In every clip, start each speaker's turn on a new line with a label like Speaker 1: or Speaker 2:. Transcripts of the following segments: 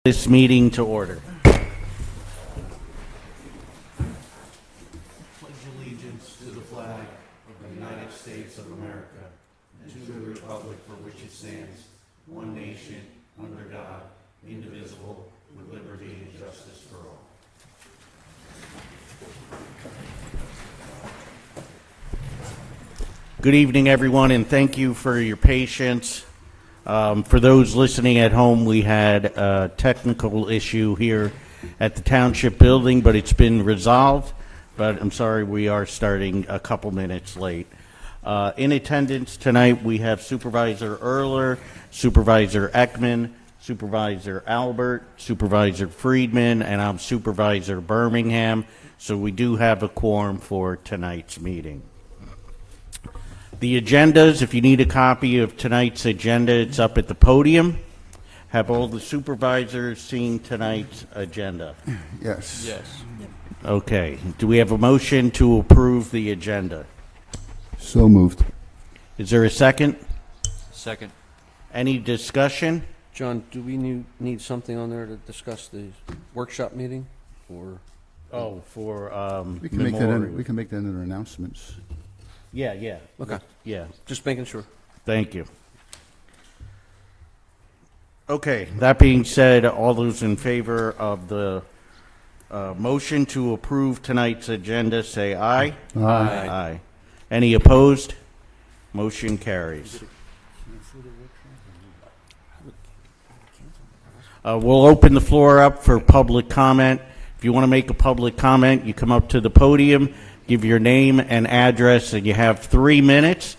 Speaker 1: This meeting to order.
Speaker 2: Pledge allegiance to the flag of the United States of America and to the republic for which it stands, one nation, under God, indivisible, with liberty and justice for all.
Speaker 1: Good evening, everyone, and thank you for your patience. For those listening at home, we had a technical issue here at the Township building, but it's been resolved. But I'm sorry, we are starting a couple minutes late. In attendance tonight, we have Supervisor Erler, Supervisor Ekman, Supervisor Albert, Supervisor Friedman, and I'm Supervisor Birmingham. So we do have a quorum for tonight's meeting. The agendas, if you need a copy of tonight's agenda, it's up at the podium. Have all the supervisors seen tonight's agenda?
Speaker 3: Yes.
Speaker 2: Yes.
Speaker 1: Okay. Do we have a motion to approve the agenda?
Speaker 3: So moved.
Speaker 1: Is there a second?
Speaker 4: Second.
Speaker 1: Any discussion?
Speaker 4: John, do we need something on there to discuss the workshop meeting? Or
Speaker 1: Oh, for
Speaker 3: We can make that.
Speaker 1: memorial.
Speaker 3: We can make that in our announcements.
Speaker 1: Yeah.
Speaker 4: Okay,
Speaker 1: Yeah.
Speaker 4: just making sure.
Speaker 1: Thank you. Okay, that being said, all those in favor of the motion to approve tonight's agenda, say aye.
Speaker 3: Aye.
Speaker 1: Aye. Any opposed? Motion carries. We'll open the floor up for public comment. If you want to make a public comment, you come up to the podium, give your name and address, and you have 3 minutes.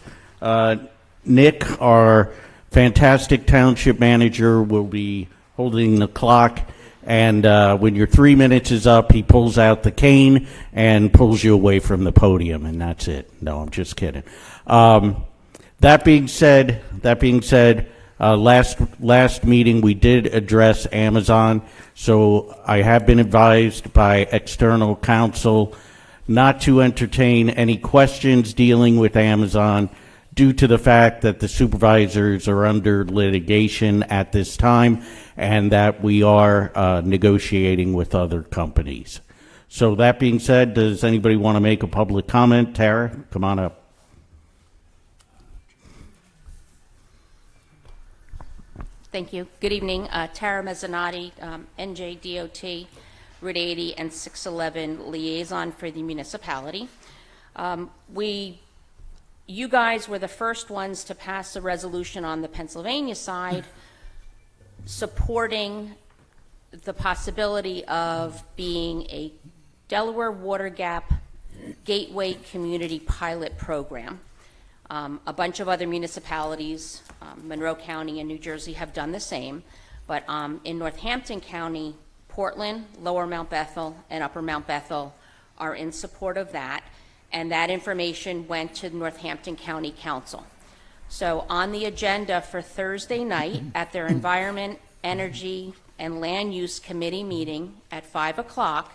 Speaker 1: Nick, our fantastic township manager, will be holding the clock, and when your 3 minutes is up, he pulls out the cane and pulls you away from the podium, and that's it. No, I'm just kidding. That being said, last meeting we did address Amazon, so I have been advised by external counsel not to entertain any questions dealing with Amazon due to the fact that the supervisors are under litigation at this time and that we are negotiating with other companies. So that being said, does anybody want to make a public comment? Tara, come on up.
Speaker 5: Thank you. Good evening. Tara Mezzanotte, NJDOT, Route 80 and 611 liaison for the municipality. You guys were the first ones to pass a resolution on the Pennsylvania side supporting the possibility of being a Delaware Water Gap Gateway Community Pilot Program. A bunch of other municipalities, Monroe County and New Jersey, have done the same, but in Northampton County, Portland, Lower Mount Bethel, and Upper Mount Bethel are in support of that, and that information went to the Northampton County Council. So on the agenda for Thursday night at their Environment, Energy, and Land Use Committee meeting at 5 o'clock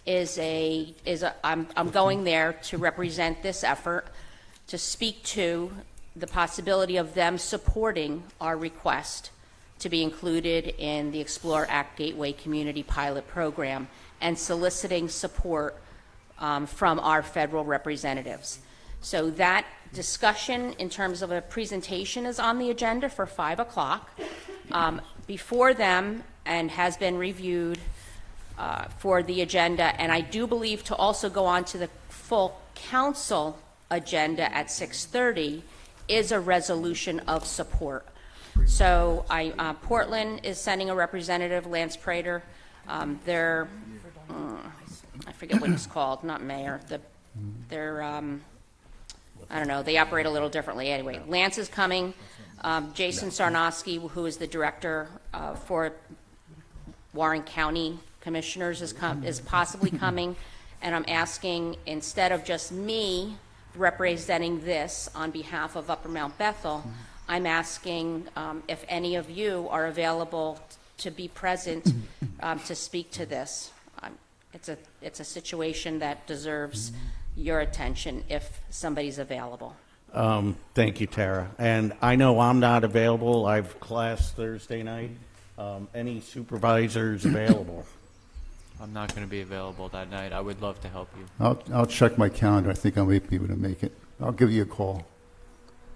Speaker 5: I'm going there to represent this effort to speak to the possibility of them supporting our request to be included in the Explore Act Gateway Community Pilot Program and soliciting support from our federal representatives. So that discussion in terms of a presentation is on the agenda for 5 o'clock. Before them, and has been reviewed for the agenda, and I do believe to also go on to the full council agenda at 6:30 is a resolution of support. So Portland is sending a representative, Lance Prater. I forget what it's called, not mayor. They're I don't know, they operate a little differently. Anyway, Lance is coming. Jason Sarnosky, who is the director for Warren County Commissioners, is possibly coming. And I'm asking, instead of just me representing this on behalf of Upper Mount Bethel, I'm asking if any of you are available to be present to speak to this. It's a situation that deserves your attention if somebody's available.
Speaker 1: Thank you, Tara. And I know I'm not available. I have class Thursday night, Any supervisors available?
Speaker 6: I'm not going to be available that night. I would love to help you.
Speaker 3: I'll check my calendar. I think I may be able to make it. I'll give you a call.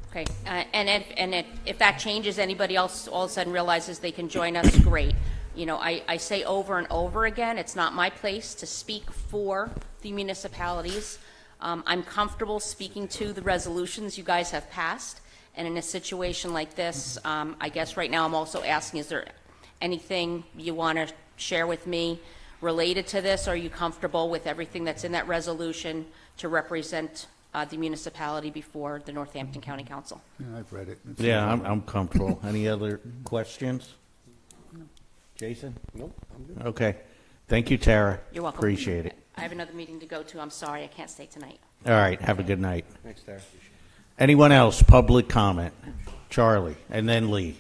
Speaker 5: Okay, if that changes, anybody else all of a sudden realizes they can join us, great. You know, I say over and over again, it's not my place to speak for the municipalities. I'm comfortable speaking to the resolutions you guys have passed, and in a situation like this, I guess right now I'm also asking, is there anything you want to share with me related to this? Are you comfortable with everything that's in that resolution to represent the municipality before the Northampton County Council?
Speaker 3: Yeah, I've read it.
Speaker 1: Yeah, I'm comfortable. Any other questions? Jason?
Speaker 4: Nope, I'm good.
Speaker 1: Okay. Thank you, Tara.
Speaker 5: You're welcome.
Speaker 1: Appreciate it.
Speaker 5: I have another meeting to go to. I'm sorry, I can't stay tonight.
Speaker 1: All right. Have a good night.
Speaker 4: Thanks, Tara.
Speaker 1: Anyone else? Public comment? Charlie, and then Lee.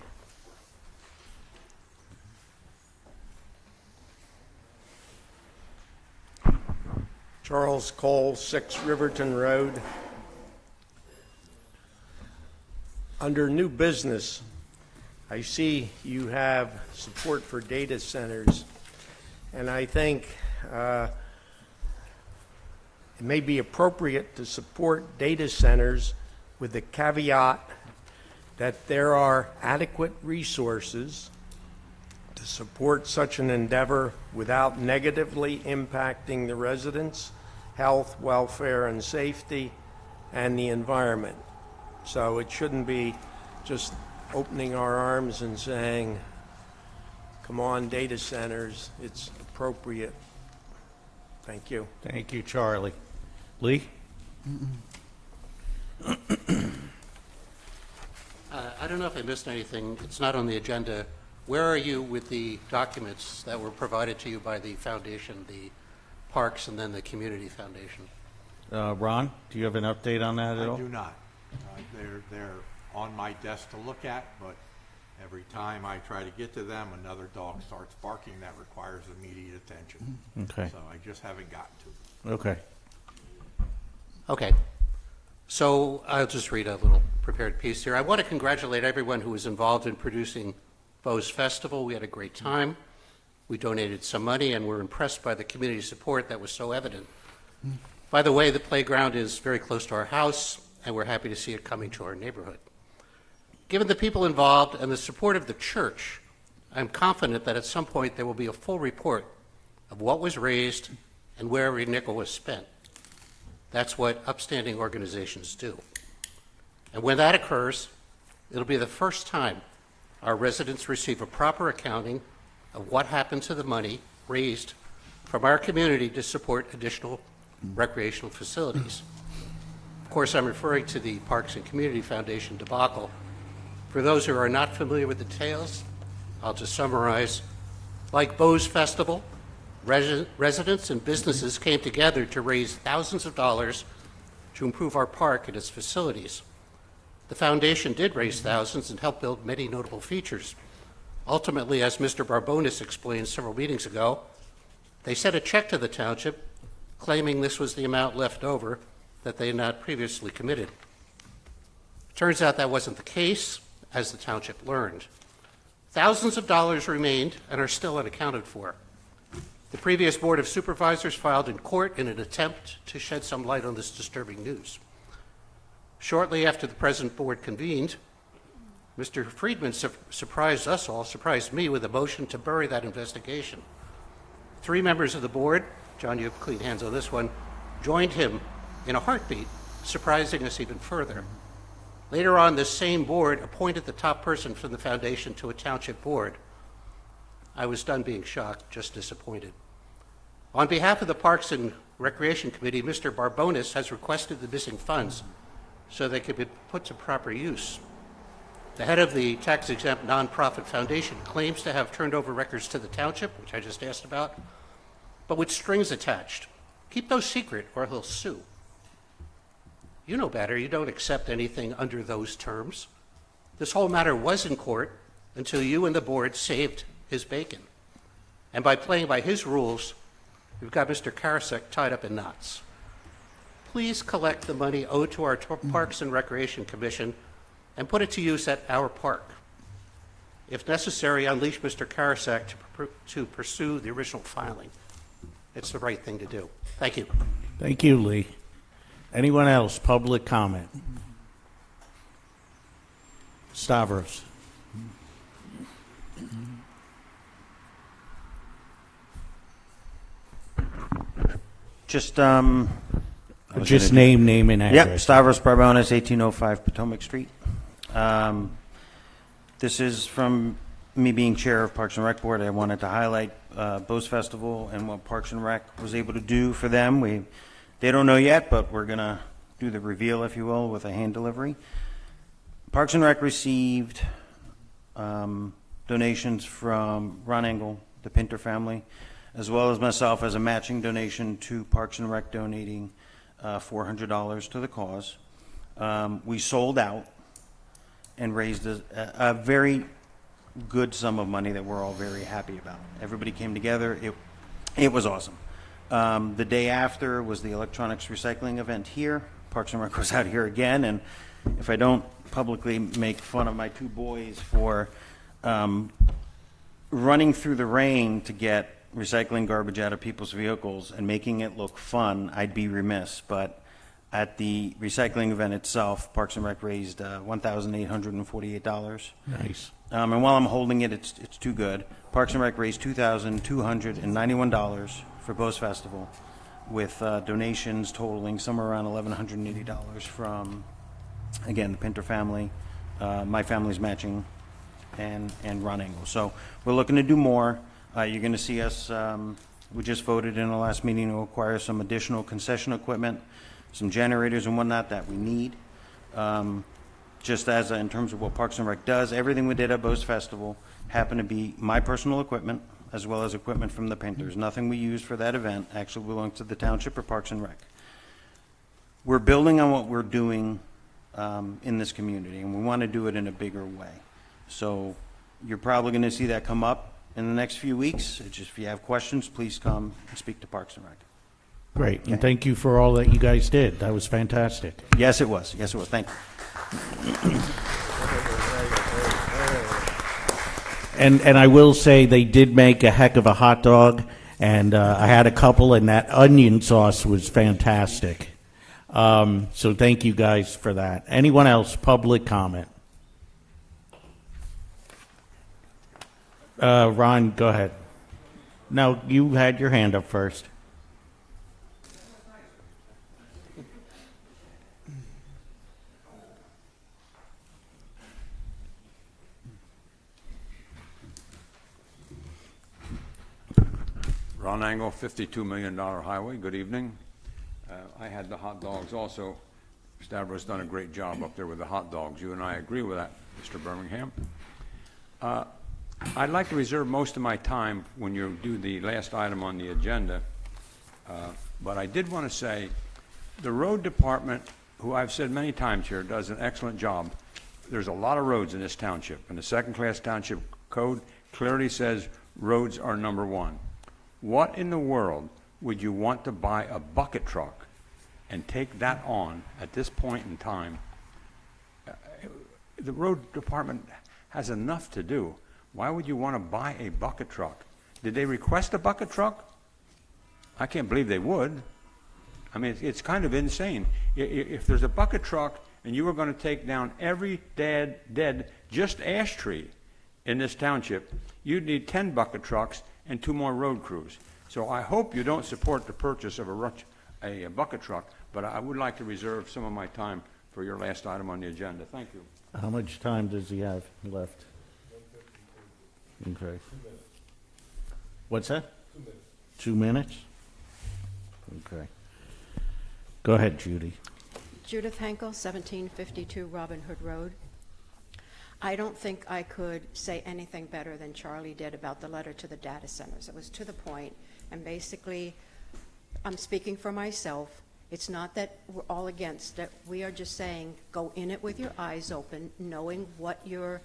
Speaker 7: Charles Cole, 6 Riverton Road. Under new business, I see you have support for data centers, and I think it may be appropriate to support data centers with the caveat that there are adequate resources to support such an endeavor without negatively impacting the residents' health, welfare, and safety, and the environment. So it shouldn't be just opening our arms and saying, come on, data centers, it's appropriate. Thank you.
Speaker 1: Thank you, Charlie. Lee?
Speaker 8: I don't know if I missed anything. It's not on the agenda. Where are you with the documents that were provided to you by the foundation, the parks, and then the community foundation?
Speaker 1: Ron, do you have an update on that at all?
Speaker 2: I do not. They're on my desk to look at, but every time I try to get to them, another dog starts barking that requires immediate attention.
Speaker 1: Okay.
Speaker 2: So I just haven't gotten to it.
Speaker 1: Okay.
Speaker 8: Okay. So I'll just read a little prepared piece here. I want to congratulate everyone who was involved in producing BOS Festival. We had a great time. We donated some money, and we're impressed by the community support that was so evident. By the way, the playground is very close to our house, and we're happy to see it coming to our neighborhood. Given the people involved and the support of the church, I'm confident that at some point there will be a full report of what was raised and where every nickel was spent. That's what upstanding organizations do. And when that occurs, it'll be the first time our residents receive a proper accounting of what happened to the money raised from our community to support additional recreational facilities. Of course, I'm referring to the Parks and Community Foundation debacle. For those who are not familiar with the details, I'll just summarize. Like BOS Festival, residents and businesses came together to raise thousands of dollars to improve our park and its facilities. The foundation did raise thousands and help build many notable features. Ultimately, as Mr. Barbonis explained several meetings ago, they sent a check to the township claiming this was the amount left over that they had not previously committed. Turns out that wasn't the case, as the township learned. Thousands of dollars remained and are still unaccounted for. The previous Board of Supervisors filed in court in an attempt to shed some light on this disturbing news. Shortly after the present board convened, Mr. Friedman surprised us all, surprised me, with a motion to bury that investigation. 3 members of the board, John, you have clean hands on this one, joined him in a heartbeat, surprising us even further. Later on, this same board appointed the top person from the foundation to a township board. I was done being shocked, just disappointed. On behalf of the Parks and Recreation Committee, Mr. Barbonis has requested the missing funds so they could be put to proper use. The head of the tax-exempt nonprofit foundation claims to have turned over records to the township, which I just asked about, but with strings attached. Keep those secret or he'll sue. You know better. You don't accept anything under those terms. This whole matter was in court until you and the board saved his bacon. And by playing by his rules, we've got Mr. Karasek tied up in knots. Please collect the money owed to our Parks and Recreation Commission and put it to use at our park. If necessary, unleash Mr. Karasek to pursue the original filing. It's the right thing to do. Thank you.
Speaker 1: Thank you, Lee. Anyone else? Public comment? Stavros.
Speaker 9: Just,
Speaker 1: Just name, and address.
Speaker 9: Yep, Stavros Barbonas, 1805 Potomac Street. This is from me being chair of Parks and Rec Board. I wanted to highlight BOS Festival and what Parks and Rec was able to do for them. They don't know yet, but we're going to do the reveal, if you will, with a hand delivery. Parks and Rec received donations from Ron Engel, the Pinter family, as well as myself as a matching donation to Parks and Rec donating $400 to the cause. We sold out and raised a very good sum of money that we're all very happy about. Everybody came together. It was awesome. The day after was the electronics recycling event here. Parks and Rec was out here again, and if I don't publicly make fun of my two boys for running through the rain to get recycling garbage out of people's vehicles and making it look fun, I'd be remiss. But at the recycling event itself, Parks and Rec raised $1,848.
Speaker 1: Nice.
Speaker 9: And while I'm holding it, it's too good. Parks and Rec raised $2,291 for BOS Festival, with donations totaling somewhere around $1,180 from, again, the Pinter family, my family's matching, and Ron Engel. So we're looking to do more. You're going to see us, we just voted in the last meeting to acquire some additional concession equipment, some generators and whatnot that we need. Just as in terms of what Parks and Rec does, everything we did at BOS Festival happened to be my personal equipment as well as equipment from the Pinters. Nothing we used for that event actually belongs to the township or Parks and Rec. We're building on what we're doing in this community, and we want to do it in a bigger way. So you're probably going to see that come up in the next few weeks. It's just, if you have questions, please come and speak to Parks and Rec.
Speaker 1: Great, and thank you for all that you guys did. That was fantastic.
Speaker 9: Yes, it was. Yes, it was. Thank you.
Speaker 1: And I will say they did make a heck of a hot dog, and I had a couple, and that onion sauce was fantastic. So thank you guys for that. Anyone else? Public comment? Ron, go ahead. No, you had your hand up first.
Speaker 10: Ron Angle, $52 million highway. Good evening. I had the hot dogs also. Stavros done a great job up there with the hot dogs. You and I agree with that, Mr. Birmingham. I'd like to reserve most of my time when you do the last item on the agenda, but I did want to say the road department, who I've said many times here, does an excellent job. There's a lot of roads in this township, and the second-class township code clearly says roads are number one. What in the world would you want to buy a bucket truck and take that on at this point in time? The road department has enough to do. Why would you want to buy a bucket truck? Did they request a bucket truck? I can't believe they would. I mean, it's kind of insane. If there's a bucket truck and you were going to take down every dead just ash tree in this township, you'd need 10 bucket trucks and 2 more road crews. So I hope you don't support the purchase of a bucket truck, but I would like to reserve some of my time for your last item on the agenda. Thank you.
Speaker 1: How much time does he have left? Okay. What's that? 2 minutes. 2 minutes? Okay. Go ahead, Judy.
Speaker 11: Judith Henkel, 1752 Robin Hood Road. I don't think I could say anything better than Charlie did about the letter to the data centers. It was to the point, and basically, I'm speaking for myself. It's not that we're all against it. We are just saying, go in it with your eyes open, knowing what you're,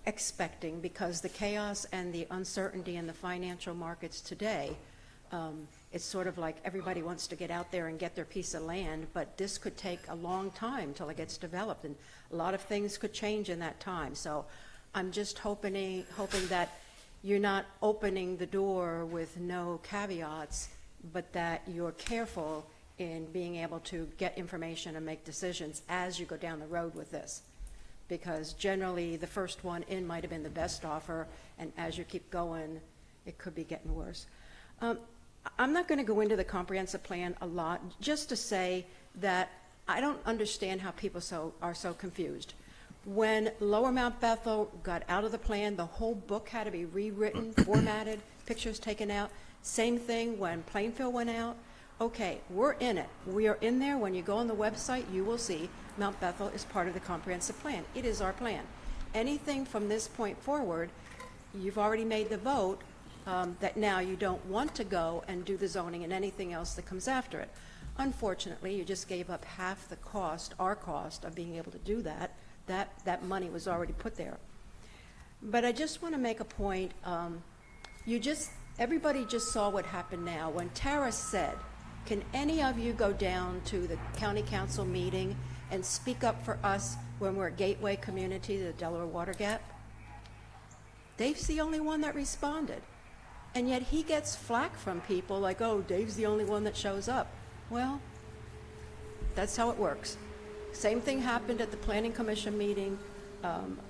Speaker 11: expecting, because the chaos and the uncertainty in the financial markets today, it's sort of like everybody wants to get out there and get their piece of land, but this could take a long time till it gets developed, and a lot of things could change in that time. So I'm just hoping that you're not opening the door with no caveats, but that you're careful in being able to get information and make decisions as you go down the road with this. Because generally, the first one in might have been the best offer, and as you keep going, it could be getting worse. I'm not going to go into the comprehensive plan a lot, just to say that I don't understand how people are so confused. When Lower Mount Bethel got out of the plan, the whole book had to be rewritten, formatted, pictures taken out. Same thing when Plainfield went out. Okay, we're in it. We are in there. When you go on the website, you will see Mount Bethel is part of the comprehensive plan. It is our plan. Anything from this point forward, you've already made the vote that now you don't want to go and do the zoning and anything else that comes after it. Unfortunately, you just gave up half the cost, our cost, of being able to do that. That money was already put there. But I just want to make a point. Everybody just saw what happened now. When Tara said, can any of you go down to the county council meeting and speak up for us when we're a gateway community to the Delaware Water Gap? Dave's the only one that responded. And yet he gets flack from people like, oh, Dave's the only one that shows up. Well, that's how it works. Same thing happened at the Planning Commission meeting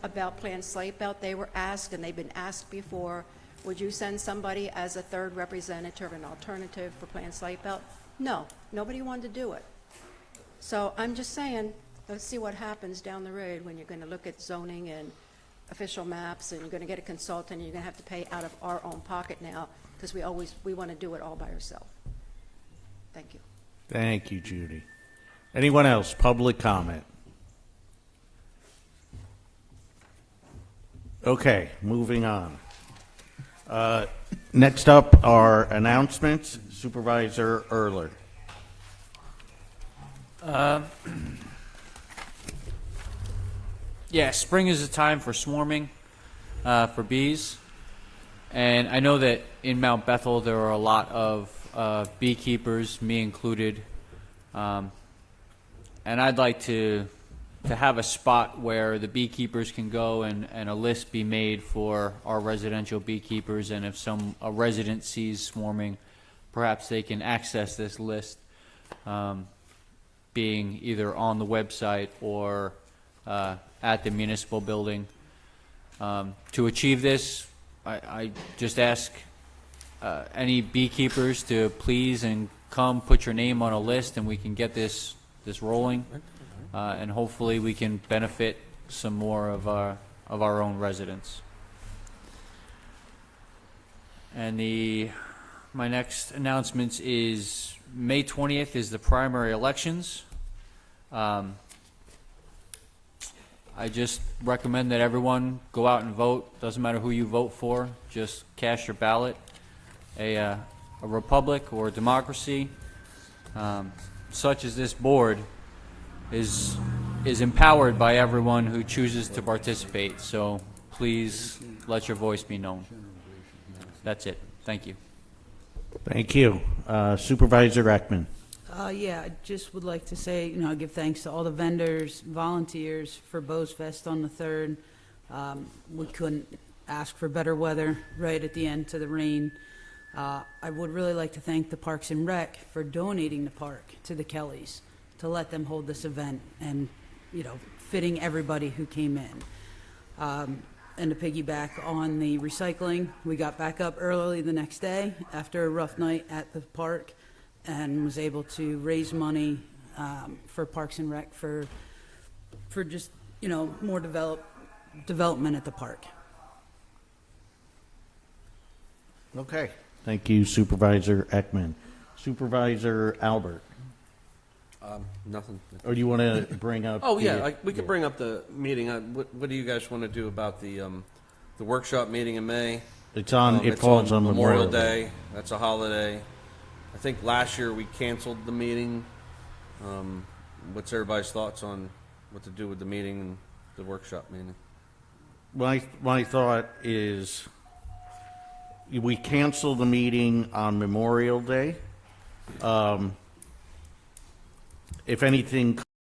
Speaker 11: about Plan Slapeout. They were asked, and they've been asked before, would you send somebody as a third representative, an alternative for Plan Slapeout? No, nobody wanted to do it. So I'm just saying, let's see what happens down the road when you're going to look at zoning and official maps, and you're going to get a consultant, and you're going to have to pay out of our own pocket now, because we want to do it all by ourselves. Thank you.
Speaker 1: Thank you, Judy. Anyone else? Public comment? Okay, moving on. Next up are announcements. Supervisor Erler.
Speaker 6: Yeah, spring is a time for swarming for bees. And I know that in Mount Bethel there are a lot of beekeepers, me included. And I'd like to have a spot where the beekeepers can go and a list be made for our residential beekeepers. And if a resident sees swarming, perhaps they can access this list, being either on the website or at the municipal building. To achieve this, I just ask any beekeepers to please and come put your name on a list, and we can get this rolling, and hopefully we can benefit some more of our own residents. And my next announcements is May 20th is the primary elections. I just recommend that everyone go out and vote. Doesn't matter who you vote for, just cast your ballot. A republic or a democracy, such as this board, is empowered by everyone who chooses to participate. So please let your voice be known. That's it. Thank you.
Speaker 1: Thank you. Supervisor Ekman.
Speaker 12: Yeah, I just would like to say, give thanks to all the vendors, volunteers for BOS Fest on the 3rd. We couldn't ask for better weather right at the end to the rain. I would really like to thank the Parks and Rec for donating the park to the Kellys to let them hold this event and, fitting everybody who came in. And to piggyback on the recycling, we got back up early the next day after a rough night at the park and was able to raise money for Parks and Rec for just, more development at the park.
Speaker 1: Okay. Thank you, Supervisor Ekman. Supervisor Albert.
Speaker 4: Nothing.
Speaker 1: Or do you want to bring up?
Speaker 13: Oh, yeah, we could bring up the meeting. What do you guys want to do about the workshop meeting in May?
Speaker 1: It falls on Memorial
Speaker 13: Day. That's a holiday. I think last year we canceled the meeting. What's everybody's thoughts on what to do with the meeting and the workshop meeting?
Speaker 1: My thought is we cancel the meeting on Memorial Day. If anything